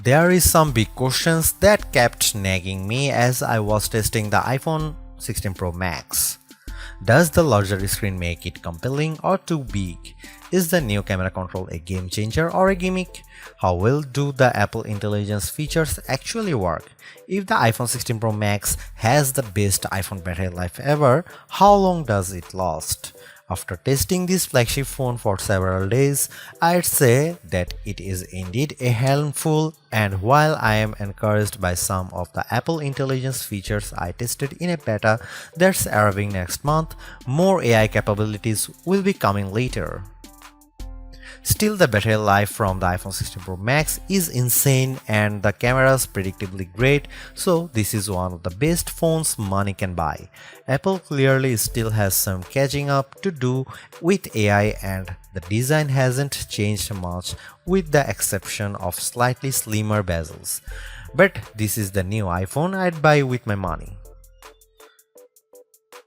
There is some big questions that kept nagging me as I was testing the iPhone 16 Pro Max. Does the larger screen make it compelling or too big? Is the new camera control a game changer or a gimmick? How well do the Apple Intelligence features actually work? If the iPhone 16 Pro Max has the best iPhone battery life ever, how long does it last? After testing this flagship phone for several days, I'd say that it is indeed a handful, and while I am encouraged by some of the Apple Intelligence features I tested in a beta that's arriving next month, more AI capabilities will be coming later. Still, the battery life from the iPhone 16 Pro Max is insane and the camera's predictably great, so this is one of the best phones money can buy. Apple clearly still has some catching up to do with AI, and the design hasn't changed much with the exception of slightly slimmer bezels. But this is the new iPhone I'd buy with my money.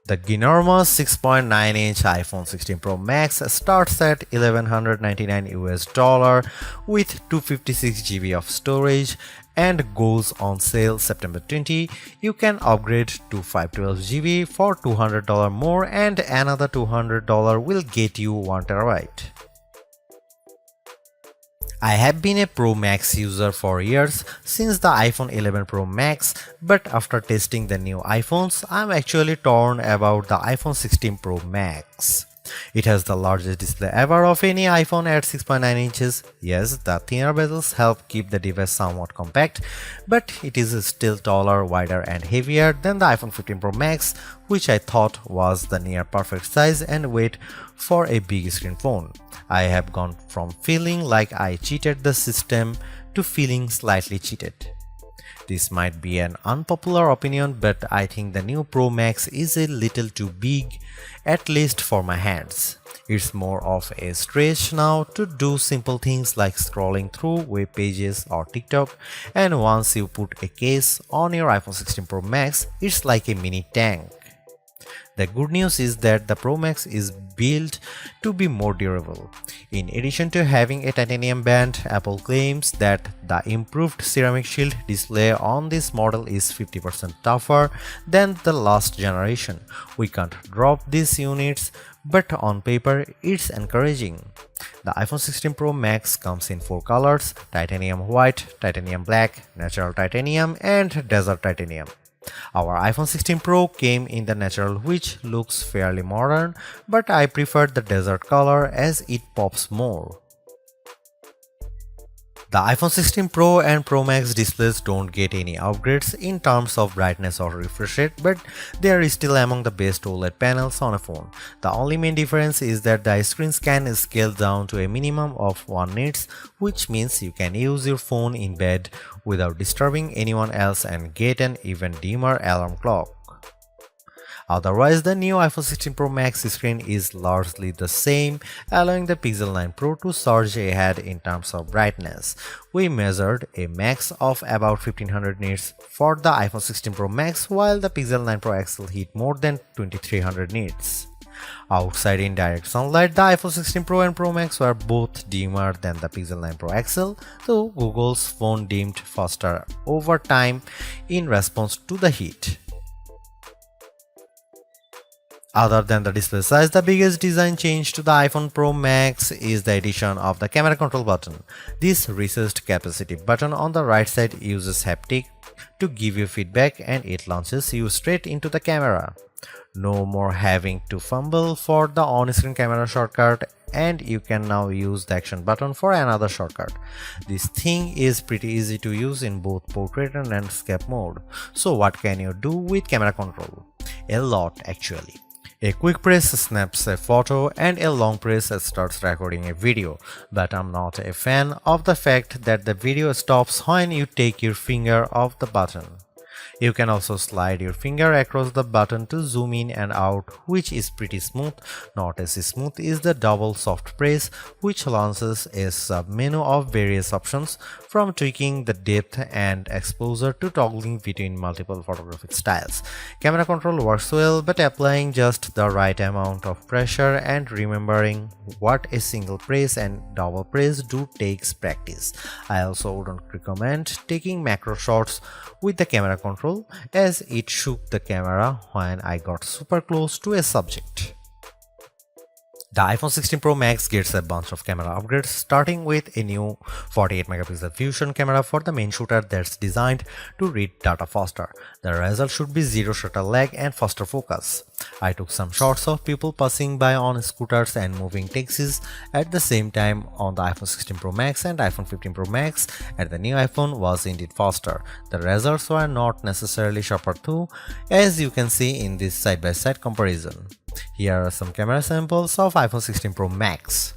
The ginormous 6.9-inch iPhone 16 Pro Max starts at $1,199 with 256 GB of storage and goes on sale September 20. You can upgrade to 512 GB for $200 more, and another $200 will get you 1 TB. I have been a Pro Max user for years, since the iPhone 11 Pro Max, but after testing the new iPhones, I'm actually torn about the iPhone 16 Pro Max. It has the largest display ever of any iPhone at 6.9 inches. Yes, the thinner bezels help keep the device somewhat compact, but it is still taller, wider and heavier than the iPhone 15 Pro Max, which I thought was the near perfect size and weight for a big screen phone. I have gone from feeling like I cheated the system to feeling slightly cheated. This might be an unpopular opinion, but I think the new Pro Max is a little too big, at least for my hands. It's more of a stretch now to do simple things like scrolling through web pages or TikTok, and once you put a case on your iPhone 16 Pro Max, it's like a mini tank. The good news is that the Pro Max is built to be more durable. In addition to having a titanium band, Apple claims that the improved ceramic shield display on this model is 50% tougher than the last generation. We can't drop these units, but on paper it's encouraging. The iPhone 16 Pro Max comes in 4 colors: titanium white, titanium black, natural titanium and desert titanium. Our iPhone 16 Pro came in the natural, which looks fairly modern, but I prefer the desert color as it pops more. The iPhone 16 Pro and Pro Max displays don't get any upgrades in terms of brightness or refresh rate, but they are still among the best OLED panels on a phone. The only main difference is that the screens can scale down to a minimum of 1 nits, which means you can use your phone in bed without disturbing anyone else and get an even dimmer alarm clock. Otherwise, the new iPhone 16 Pro Max screen is largely the same, allowing the Pixel 9 Pro to surge ahead in terms of brightness. We measured a max of about 1500 nits for the iPhone 16 Pro Max, while the Pixel 9 Pro XL hit more than 2300 nits. Outside in direct sunlight, the iPhone 16 Pro and Pro Max were both dimmer than the Pixel 9 Pro XL, though Google's phone dimmed faster over time in response to the heat. Other than the display size, the biggest design change to the iPhone Pro Max is the addition of the camera control button. This recessed capacitive button on the right side uses haptic to give you feedback, and it launches you straight into the camera. No more having to fumble for the on-screen camera shortcut, and you can now use the action button for another shortcut. This thing is pretty easy to use in both portrait and landscape mode. So what can you do with camera control? A lot, actually. A quick press snaps a photo and a long press starts recording a video, but I'm not a fan of the fact that the video stops when you take your finger off the button. You can also slide your finger across the button to zoom in and out, which is pretty smooth. Not as smooth is the double soft press, which launches a sub-menu of various options, from tweaking the depth and exposure to toggling between multiple photographic styles. Camera control works well, but applying just the right amount of pressure and remembering what a single press and double press do takes practice. I also wouldn't recommend taking macro shots with the camera control, as it shook the camera when I got super close to a subject. The iPhone 16 Pro Max gets a bunch of camera upgrades, starting with a new 48 megapixel fusion camera for the main shooter that's designed to read data faster. The result should be zero shutter lag and faster focus. I took some shots of people passing by on scooters and moving taxis at the same time on the iPhone 16 Pro Max and iPhone 15 Pro Max, and the new iPhone was indeed faster. The results were not necessarily sharper though, as you can see in this side-by-side comparison. Here are some camera samples of iPhone 16 Pro Max.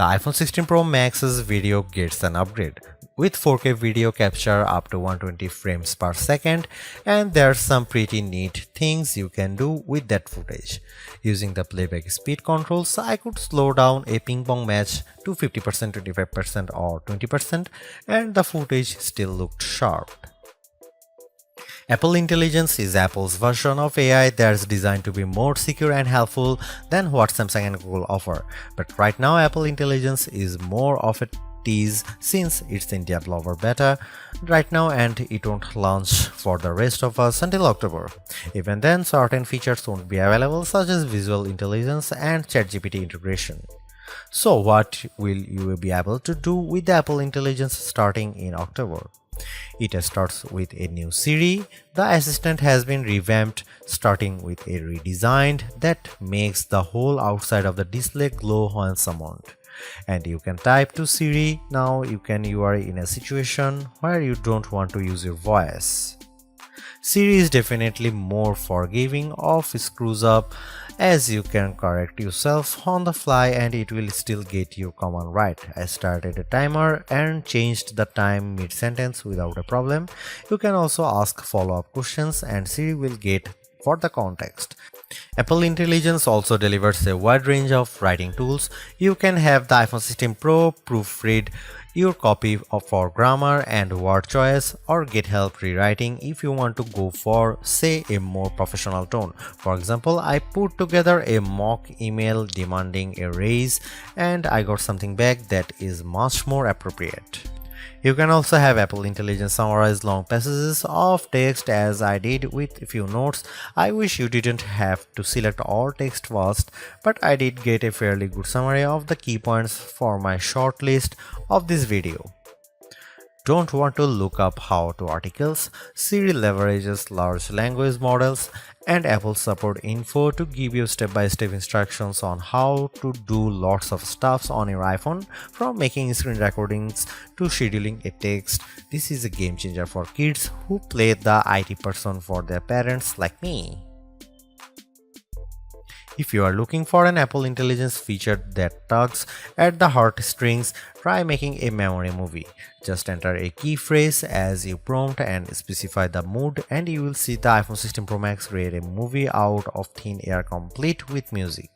The iPhone 16 Pro Max's video gets an upgrade, with 4K video capture up to 120 frames per second, and there's some pretty neat things you can do with that footage. Using the playback speed controls, I could slow down a ping pong match to 50%, 25% or 20%, and the footage still looked sharp. Apple Intelligence is Apple's version of AI that's designed to be more secure and helpful than what Samsung and Google offer. But right now, Apple Intelligence is more of a tease since it's in developer beta right now and it won't launch for the rest of us until October. Even then, certain features won't be available, such as visual intelligence and ChatGPT integration. So what will you be able to do with the Apple Intelligence starting in October? It starts with a new Siri. The assistant has been revamped, starting with a redesigned that makes the whole outside of the display glow when summoned. And you can type to Siri. Now you are in a situation where you don't want to use your voice. Siri is definitely more forgiving of screws up, as you can correct yourself on the fly and it will still get your command right. I started a timer and changed the time mid-sentence without a problem. You can also ask follow-up questions and Siri will get for the context. Apple Intelligence also delivers a wide range of writing tools. You can have the iPhone 16 Pro proofread your copy for grammar and word choice, or get help rewriting if you want to go for, say, a more professional tone. For example, I put together a mock email demanding a raise and I got something back that is much more appropriate. You can also have Apple Intelligence summarize long passages of text, as I did with a few notes. I wish you didn't have to select all text first, but I did get a fairly good summary of the key points for my short list of this video. Don't want to look up how-to articles? Siri leverages large language models and Apple support info to give you step-by-step instructions on how to do lots of stuffs on your iPhone, from making screen recordings to scheduling a text. This is a game changer for kids who play the IT person for their parents like me. If you are looking for an Apple Intelligence feature that tugs at the heartstrings, try making a memory movie. Just enter a key phrase as you prompt and specify the mood, and you will see the iPhone 16 Pro Max create a movie out of thin air complete with music.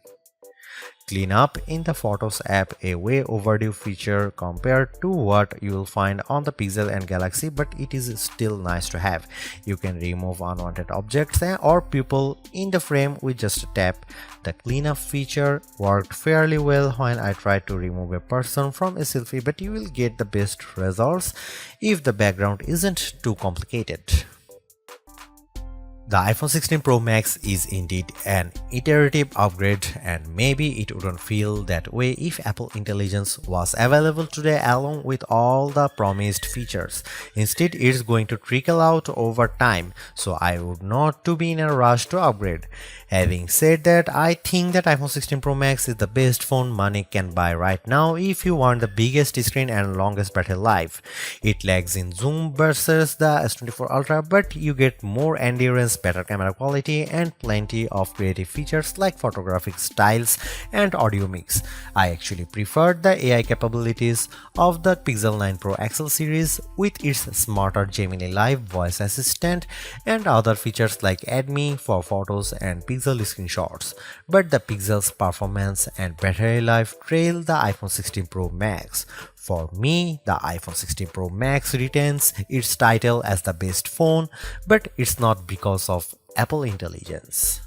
Clean up in the Photos app, a way overdue feature compared to what you will find on the Pixel and Galaxy, but it is still nice to have. You can remove unwanted objects or people in the frame with just a tap. The cleanup feature worked fairly well when I tried to remove a person from a selfie, but you will get the best results if the background isn't too complicated. The iPhone 16 Pro Max is indeed an iterative upgrade, and maybe it wouldn't feel that way if Apple Intelligence was available today along with all the promised features. Instead, it's going to trickle out over time, so I would not to be in a rush to upgrade. Having said that, I think that iPhone 16 Pro Max is the best phone money can buy right now if you want the biggest screen and longest battery life. It lags in zoom versus the S24 Ultra, but you get more endurance, better camera quality, and plenty of creative features like photographic styles and audio mix. I actually preferred the AI capabilities of the Pixel 9 Pro XL series with its smarter Gemini Live voice assistant and other features like Add Me for photos and Pixel screenshots. But the Pixel's performance and battery life trail the iPhone 16 Pro Max. For me, the iPhone 16 Pro Max retains its title as the best phone, but it's not because of Apple Intelligence.